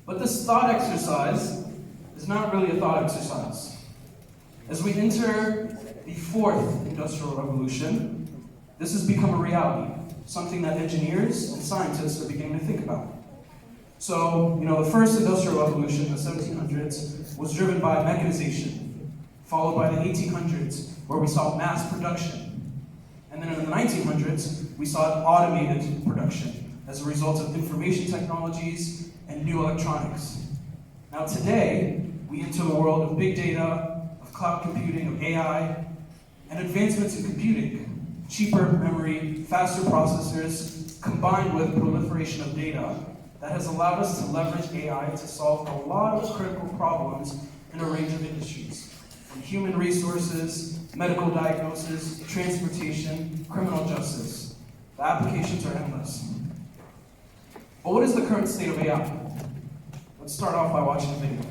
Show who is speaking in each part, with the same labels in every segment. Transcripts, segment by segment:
Speaker 1: But this thought exercise is not really a thought exercise. As we enter the fourth industrial revolution, this has become a reality, something that engineers and scientists are beginning to think about. So, the first industrial revolution in the 1700s was driven by mechanization, followed by the 1800s, where we saw mass production. And then in the 1900s, we saw automated production as a result of information technologies and new electronics. Now today, we enter the world of big data, of cloud computing, of AI, and advancements in computing, cheaper memory, faster processors, combined with proliferation of data that has allowed us to leverage AI to solve a lot of critical problems in a range of industries, from human resources, medical diagnosis, transportation, criminal justice. The applications are endless. But what is the current state of AI? Let's start off by watching a video.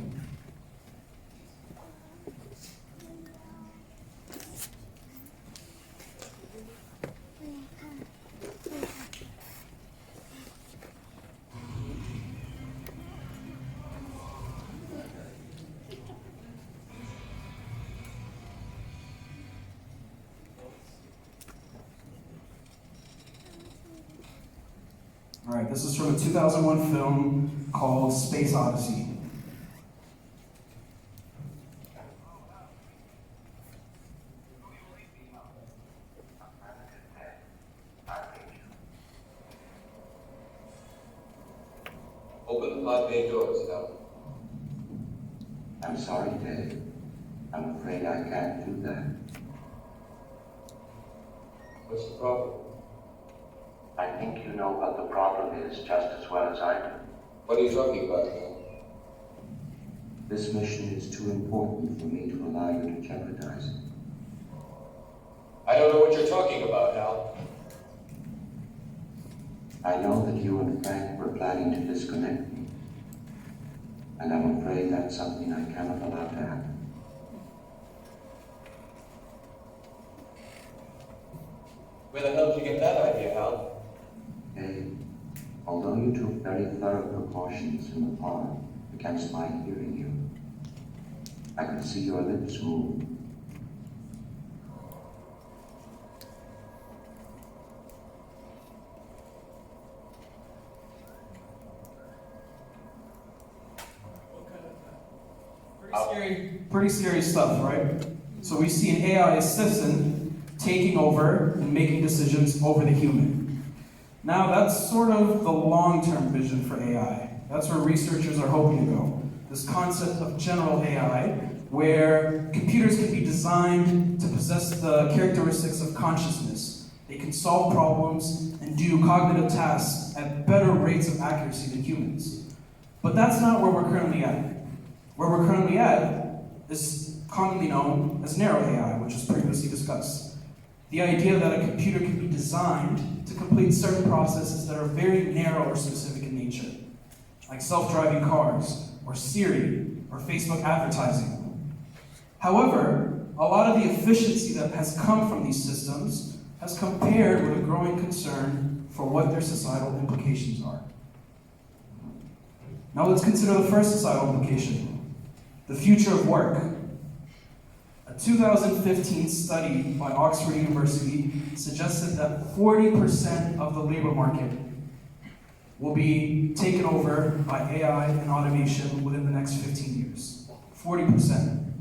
Speaker 1: All right, this is from a 2001 film called Space Odyssey.
Speaker 2: Open the pod bay doors, Hal.
Speaker 3: I'm sorry, Dave. I'm afraid I can't do that.
Speaker 2: What's the problem?
Speaker 3: I think you know what the problem is just as well as I do.
Speaker 2: What are you talking about, Hal?
Speaker 3: This mission is too important for me to allow you to jeopardize it.
Speaker 2: I don't know what you're talking about, Hal.
Speaker 3: I know that you and Frank were planning to disconnect me, and I'm afraid that's something I cannot allow to happen.
Speaker 2: Where the hell did you get that idea, Hal?
Speaker 3: Hey, although you took very thorough precautions in the pod against my hearing you, I could see your lips move.
Speaker 1: Pretty scary stuff, right? So we see an AI assistant taking over and making decisions over the human. Now that's sort of the long-term vision for AI. That's where researchers are hoping to go. This concept of general AI, where computers can be designed to possess the characteristics of consciousness. They can solve problems and do cognitive tasks at better rates of accuracy than humans. But that's not where we're currently at. Where we're currently at is commonly known as narrow AI, which was previously discussed. The idea that a computer can be designed to complete certain processes that are very narrow or specific in nature, like self-driving cars, or Siri, or Facebook advertising. However, a lot of the efficiency that has come from these systems has come paired with a growing concern for what their societal implications are. Now let's consider the first societal implication, the future of work. A 2015 study by Oxford University suggested that 40% of the labor market will be taken over by AI and automation within the next 15 years. 40%.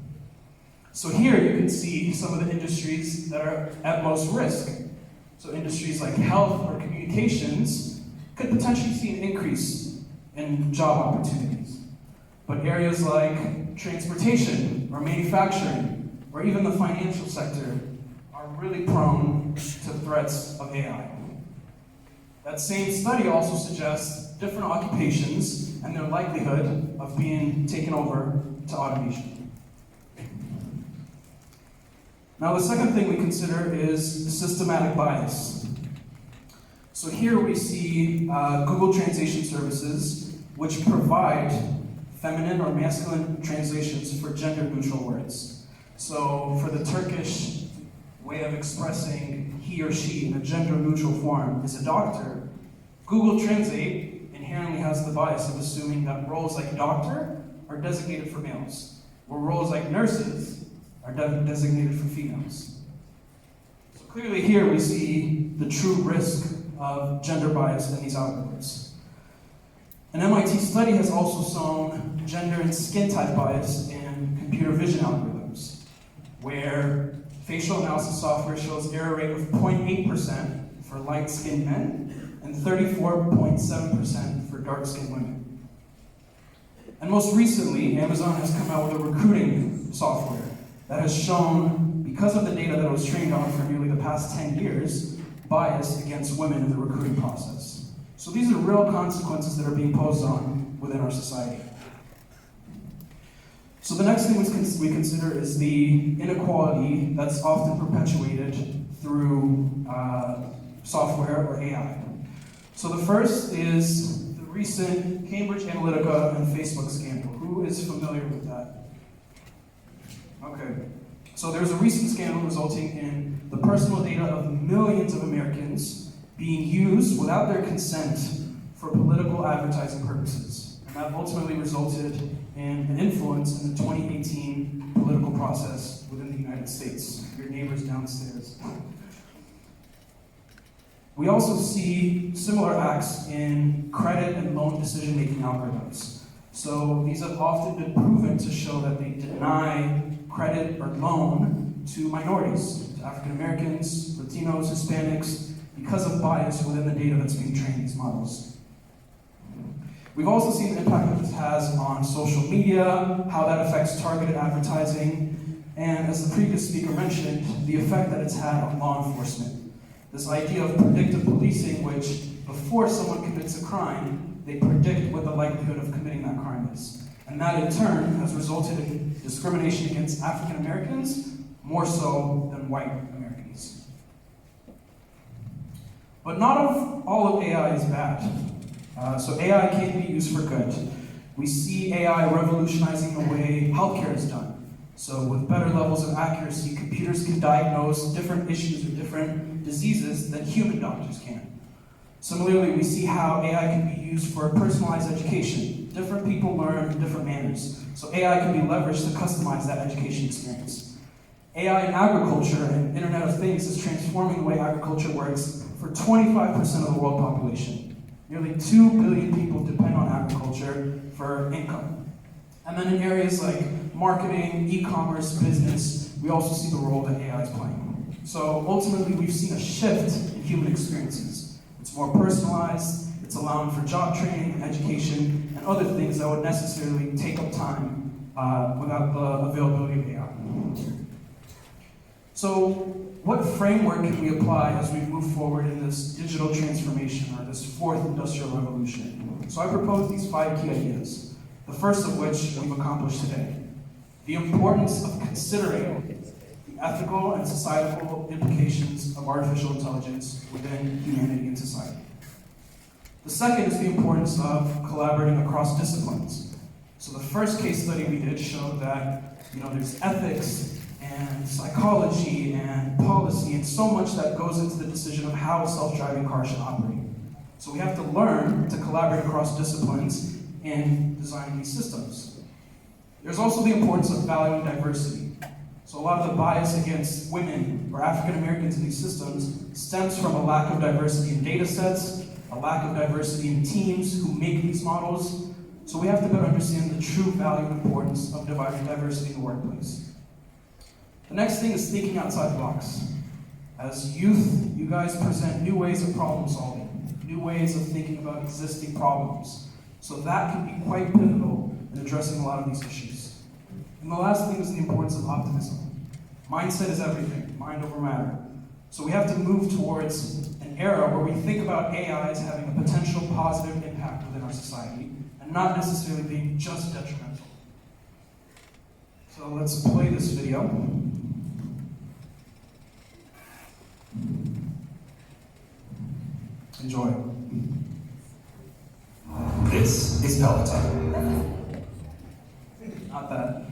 Speaker 1: So here you can see some of the industries that are at most risk. So industries like health or communications could potentially see an increase in job opportunities. But areas like transportation or manufacturing or even the financial sector are really prone to threats of AI. That same study also suggests different occupations and their likelihood of being taken over to automation. Now the second thing we consider is systematic bias. So here we see Google Translation Services, which provide feminine or masculine translations for gender-neutral words. So for the Turkish way of expressing he or she in a gender-neutral form is a doctor, Google Translate inherently has the bias of assuming that roles like doctor are designated for males, where roles like nurses are designated for females. So clearly here we see the true risk of gender bias in these algorithms. An MIT study has also shown gender and skin type bias in computer vision algorithms, where facial analysis software shows error rate of 0.8% for light-skinned men and 34.7% for dark-skinned women. And most recently, Amazon has come out with a recruiting software that has shown, because of the data that it was trained on for nearly the past 10 years, bias against women in the recruiting process. So these are real consequences that are being posed on within our society. So the next thing we consider is the inequality that's often perpetuated through software or AI. So the first is the recent Cambridge Analytica and Facebook scandal. Who is familiar with that? Okay. So there's a recent scandal resulting in the personal data of millions of Americans being used without their consent for political advertising purposes. And that ultimately resulted in an influence in the 2018 political process within the United States. Your neighbors downstairs. We also see similar acts in credit and loan decision-making algorithms. So these have often been proven to show that they deny credit or loan to minorities, to African Americans, Latinos, Hispanics, because of bias within the data that's being trained in these models. We've also seen the impact that this has on social media, how that affects targeted advertising, and as the previous speaker mentioned, the effect that it's had on law enforcement. This idea of predictive policing, which before someone commits a crime, they predict what the likelihood of committing that crime is. And that in turn has resulted in discrimination against African Americans, more so than white Americans. But not all of AI is bad. So AI can be used for good. We see AI revolutionizing the way healthcare is done. So with better levels of accuracy, computers can diagnose different issues or different diseases than human doctors can. Similarly, we see how AI can be used for personalized education. Different people learn in different manners. So AI can be leveraged to customize that education experience. AI in agriculture and Internet of Things is transforming the way agriculture works for 25% of the world population. Nearly 2 billion people depend on agriculture for income. And then in areas like marketing, e-commerce, business, we also see the role that AI is playing. So ultimately, we've seen a shift in human experiences. It's more personalized, it's allowing for job training and education and other things that would necessarily take up time without the availability of AI. So what framework can we apply as we move forward in this digital transformation or this fourth industrial revolution? So I propose these 5 key ideas, the first of which we've accomplished today. The importance of considering the ethical and societal implications of artificial intelligence within humanity and society. The second is the importance of collaborating across disciplines. So the first case study we did showed that there's ethics and psychology and policy and so much that goes into the decision of how a self-driving car should operate. So we have to learn to collaborate across disciplines in designing these systems. There's also the importance of valuing diversity. So a lot of the bias against women or African Americans in these systems stems from a lack of diversity in data sets, a lack of diversity in teams who make these models. So we have to better understand the true value and importance of diversity in the workplace. The next thing is thinking outside the box. As youth, you guys present new ways of problem solving, new ways of thinking about existing problems. So that can be quite pivotal in addressing a lot of these issues. And the last thing is the importance of optimism. Mindset is everything, mind over matter. So we have to move towards an era where we think about AI as having a potential positive impact within our society, and not necessarily being just detrimental. So let's play this video. Enjoy.
Speaker 4: This is Peloton.
Speaker 1: Not that.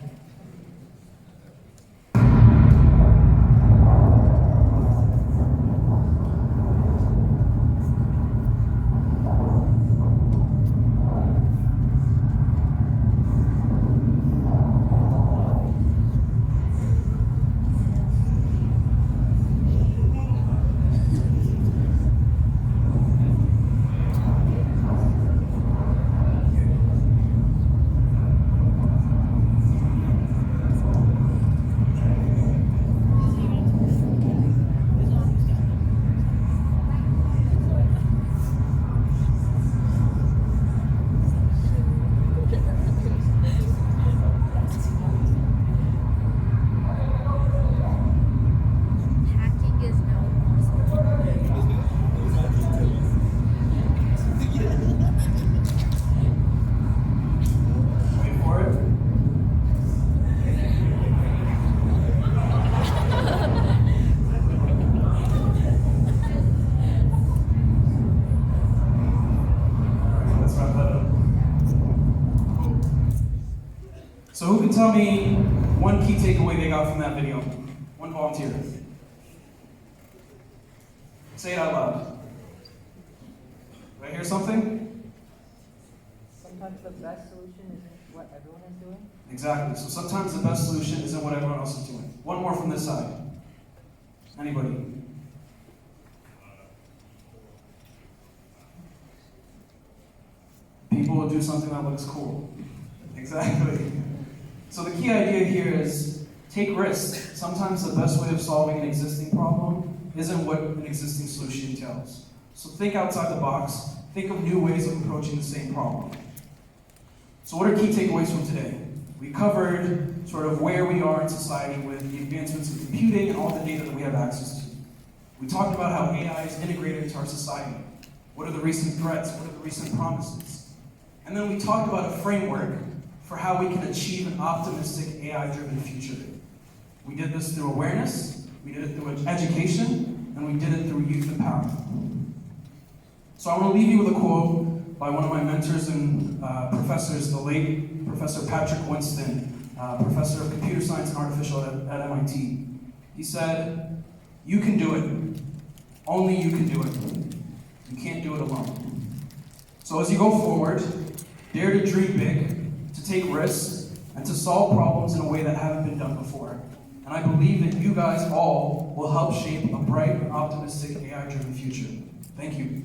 Speaker 1: So who can tell me one key takeaway they got from that video? One volunteer. Say it out loud. Did I hear something?
Speaker 5: Sometimes the best solution isn't what everyone is doing.
Speaker 1: Exactly. So sometimes the best solution isn't what everyone else is doing. One more from this side. Anybody? People will do something that looks cool. Exactly. So the key idea here is take risks. Sometimes the best way of solving an existing problem isn't what an existing solution entails. So think outside the box. Think of new ways of approaching the same problem. So what are key takeaways from today? We covered sort of where we are in society with the advancements in computing and all the data that we have access to. We talked about how AI is integrated into our society. What are the recent threats? What are the recent promises? And then we talked about a framework for how we can achieve an optimistic AI-driven future. We did this through awareness, we did it through education, and we did it through youth empowerment. So I want to leave you with a quote by one of my mentors and professors, the late Professor Patrick Winston, professor of computer science and artificial at MIT. He said, "You can do it. Only you can do it. You can't do it alone." So as you go forward, dare to dream big, to take risks, and to solve problems in a way that haven't been done before. And I believe that you guys all will help shape a bright and optimistic AI-driven future. Thank you.